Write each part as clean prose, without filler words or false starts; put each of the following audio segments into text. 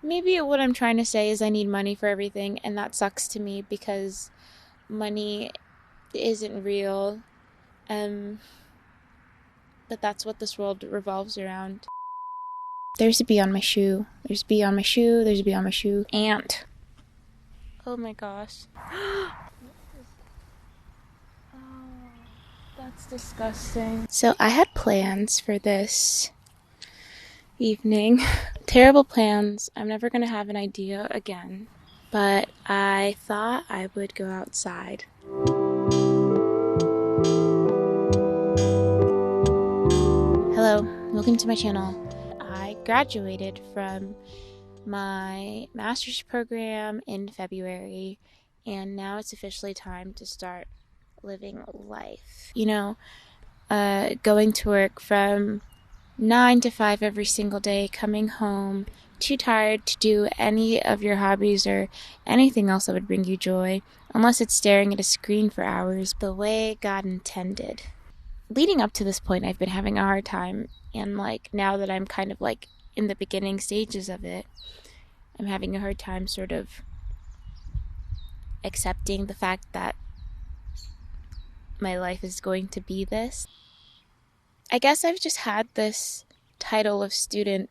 maybe what I'm trying to say is I need money for everything, and that sucks to me because money isn't real. Um, but that's what this world revolves around. There's a bee on my shoe. There's a bee on my shoe. There's a bee on my shoe. Ant. Oh my gosh. Oh, that's disgusting. So I had plans for this evening. Terrible plans. I'm never gonna have an idea again. But I thought I would go outside. Hello, welcome to my channel. I graduated from my master's program in February, and now it's officially time to start living life. Going to work from 9 to 5 every single day, coming home too tired to do any of your hobbies or anything else that would bring you joy, unless it's staring at a screen for hours the way God intended. Leading up to this point, I've been having a hard time, and now that I'm kind of in the beginning stages of it, I'm having a hard time sort of accepting the fact that my life is going to be this. I guess I've just had this title of student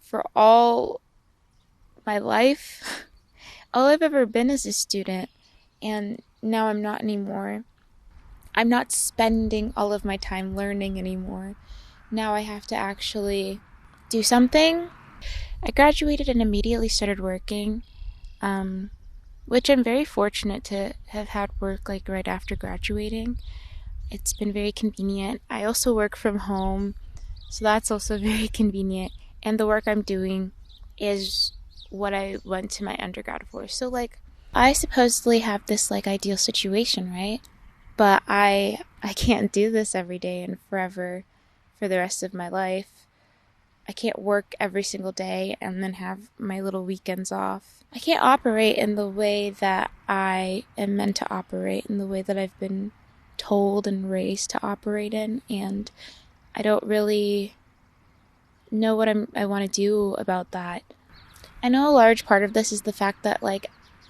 for all my life. All I've ever been is a student, and now I'm not anymore. I'm not spending all of my time learning anymore. Now I have to actually do something. I graduated and immediately started working, which I'm very fortunate to have had work right after graduating. It's been very convenient. I also work from home, so that's also very convenient. And the work I'm doing is what I went to my undergrad for. So I supposedly have this ideal situation, right? But I can't do this every day and forever for the rest of my life. I can't work every single day and then have my little weekends off. I can't operate in the way that I am meant to operate, in the way that I've been told and raised to operate in, and I don't really know what I want to do about that. I know a large part of this is the fact that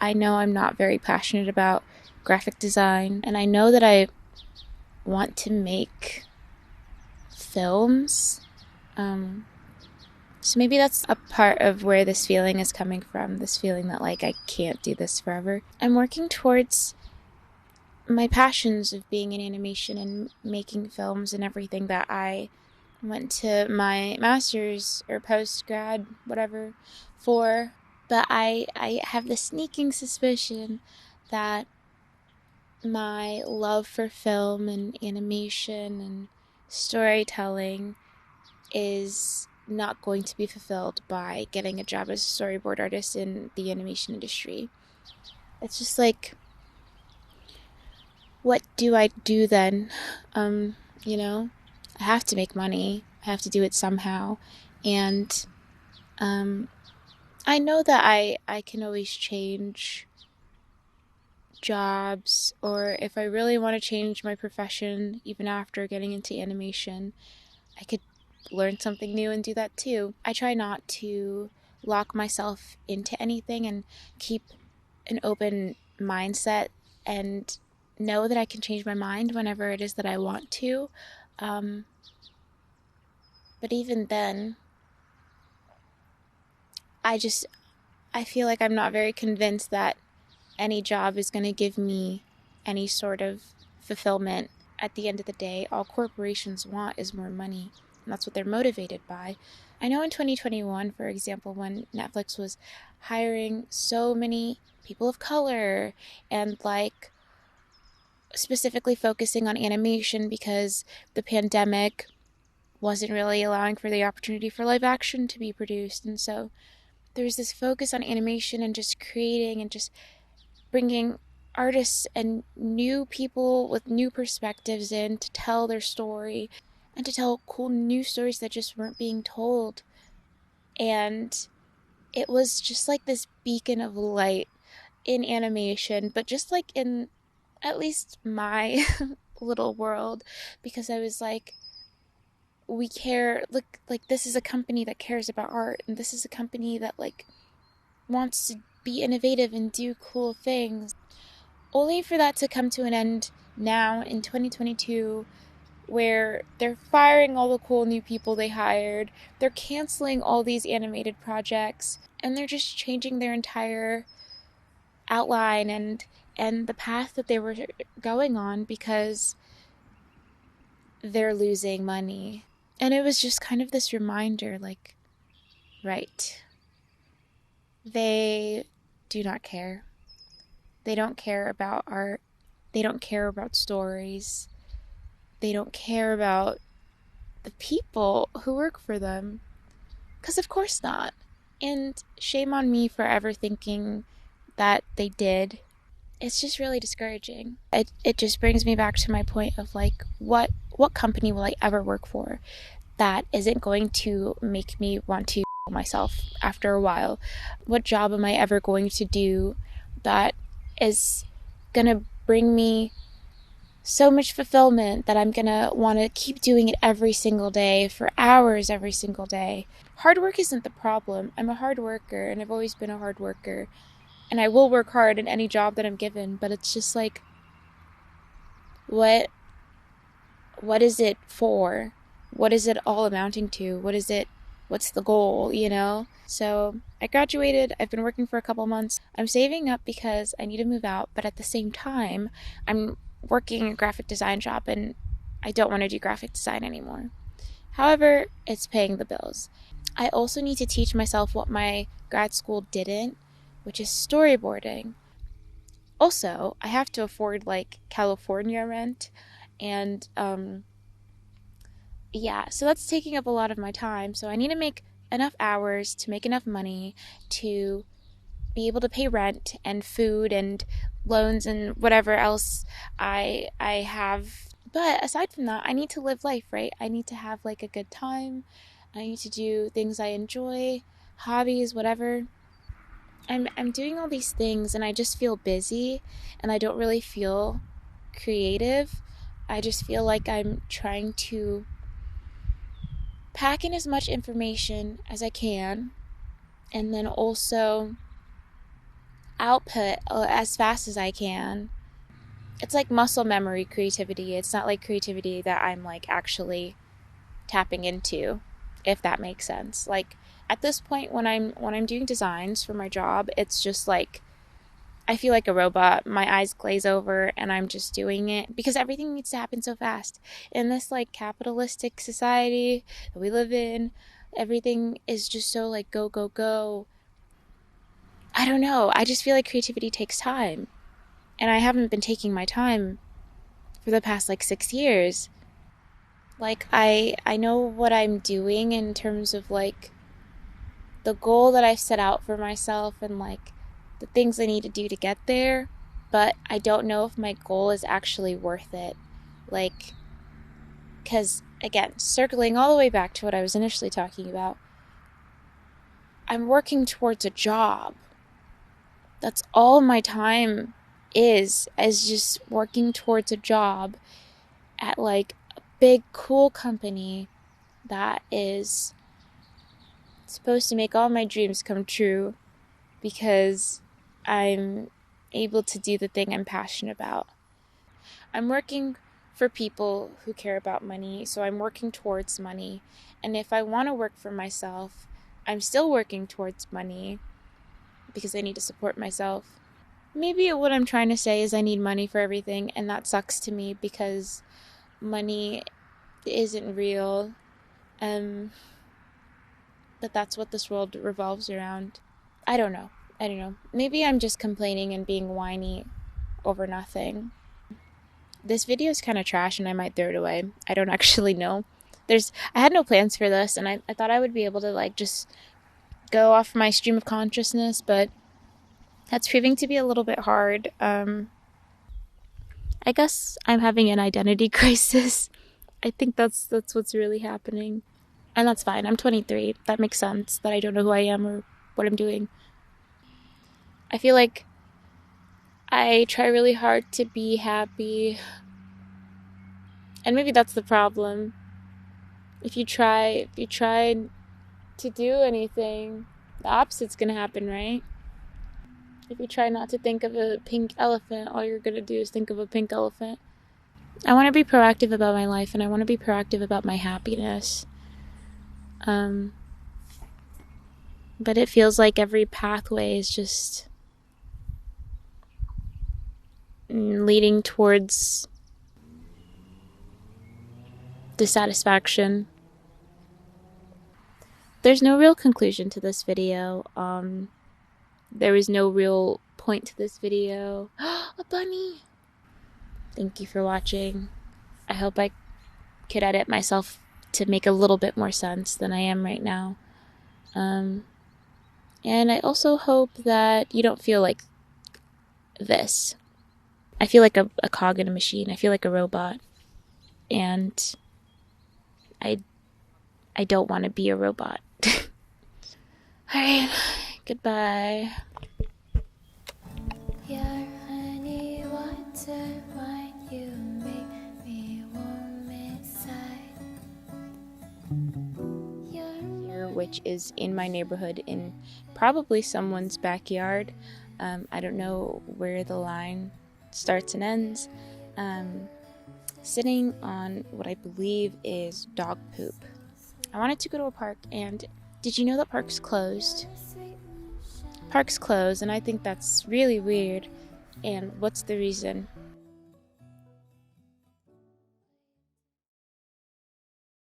I know I'm not very passionate about graphic design, and I know that I want to make films. So maybe that's a part of where this feeling is coming from, this feeling that I can't do this forever. I'm working towards my passions of being in animation and making films and everything that I went to my master's or post-grad, whatever, for. But I have the sneaking suspicion that my love for film and animation and storytelling is not going to be fulfilled by getting a job as a storyboard artist in the animation industry. It's just what do I do then? I have to make money. I have to do it somehow. And I know that I can always change jobs, or if I really want to change my profession, even after getting into animation, I could learn something new and do that too. I try not to lock myself into anything and keep an open mindset and know that I can change my mind whenever it is that I want to. But even then, I feel like I'm not very convinced that any job is going to give me any sort of fulfillment. At the end of the day, all corporations want is more money, and that's what they're motivated by. I know in 2021, for example, when Netflix was hiring so many people of color and specifically focusing on animation because the pandemic wasn't really allowing for the opportunity for live action to be produced, and so there's this focus on animation and just creating and just bringing artists and new people with new perspectives in to tell their story and to tell cool new stories that just weren't being told. And it was just this beacon of light in animation, but just in at least my little world, because I was we care, look, like, this is a company that cares about art, and this is a company that, like, wants to be innovative and do cool things, only for that to come to an end now in 2022, where they're firing all the cool new people they hired, they're canceling all these animated projects, and they're just changing their entire outline and the path that they were going on because they're losing money. And it was just kind of this reminder, like, right, they do not care. They don't care about art. They don't care about stories. They don't care about the people who work for them. Because of course not. And shame on me for ever thinking that they did. It's just really discouraging. It just brings me back to my point of, like, what company will I ever work for that isn't going to make me want to myself after a while? What job am I ever going to do that is gonna bring me so much fulfillment that I'm gonna want to keep doing it every single day for hours every single day? Hard work isn't the problem. I'm a hard worker, and I've always been a hard worker, and I will work hard in any job that I'm given, but it's just like, what is it for? What is it all amounting to? What's the goal, you know? So I graduated, I've been working for a couple months. I'm saving up because I need to move out, but at the same time, I'm working a graphic design job, and I don't want to do graphic design anymore. However, it's paying the bills. I also need to teach myself what my grad school didn't, which is storyboarding. Also, I have to afford, like, California rent, and yeah, so that's taking up a lot of my time. So I need to make enough hours to make enough money to be able to pay rent and food and loans and whatever else I have. But aside from that, I need to live life, right? I need to have, like, a good time. I need to do things I enjoy, hobbies, whatever. I'm doing all these things, and I just feel busy, and I don't really feel creative. I just feel like I'm trying to pack in as much information as I can, and then also output as fast as I can. It's like muscle memory creativity. It's not like creativity that I'm, like, actually tapping into, if that makes sense. Like, at this point, when I'm doing designs for my job, it's just like, I feel like a robot. My eyes glaze over, and I'm just doing it because everything needs to happen so fast. In this, like, capitalistic society that we live in, everything is just so, like, go, go, go. I don't know. I just feel like creativity takes time. And I haven't been taking my time for the past, like, 6 years. Like, I know what I'm doing in terms of, like, the goal that I've set out for myself and, like, the things I need to do to get there, but I don't know if my goal is actually worth it. Like, because, again, circling all the way back to what I was initially talking about, I'm working towards a job. That's all my time is just working towards a job at, like, a big, cool company that is supposed to make all my dreams come true because I'm able to do the thing I'm passionate about. I'm working for people who care about money, so I'm working towards money. And if I want to work for myself, I'm still working towards money because I need to support myself. Maybe what I'm trying to say is I need money for everything, and that sucks to me because money isn't real. But that's what this world revolves around. I don't know. Maybe I'm just complaining and being whiny over nothing. This video is kind of trash, and I might throw it away. I don't actually know. I had no plans for this, and I thought I would be able to, like, just go off my stream of consciousness, but that's proving to be a little bit hard. I guess I'm having an identity crisis. I think that's what's really happening. And that's fine. I'm 23. That makes sense that I don't know who I am or what I'm doing. I feel like I try really hard to be happy. And maybe that's the problem. If you try to do anything, the opposite's gonna happen, right? If you try not to think of a pink elephant, all you're gonna do is think of a pink elephant. I want to be proactive about my life, and I want to be proactive about my happiness. But it feels like every pathway is just leading towards dissatisfaction. There's no real conclusion to this video. There was no real point to this video. A bunny! Thank you for watching. I hope I could edit myself to make a little bit more sense than I am right now. And I also hope that you don't feel like this. I feel like a cog in a machine. I feel like a robot. And I don't want to be a robot. Alright, goodbye. Your honey water wine, you make me warm inside. Which is in my neighborhood, in probably someone's backyard. I don't know where the line starts and ends. Sitting on what I believe is dog poop. I wanted to go to a park, and did you know that parks closed? Parks closed, and I think that's really weird. And what's the reason?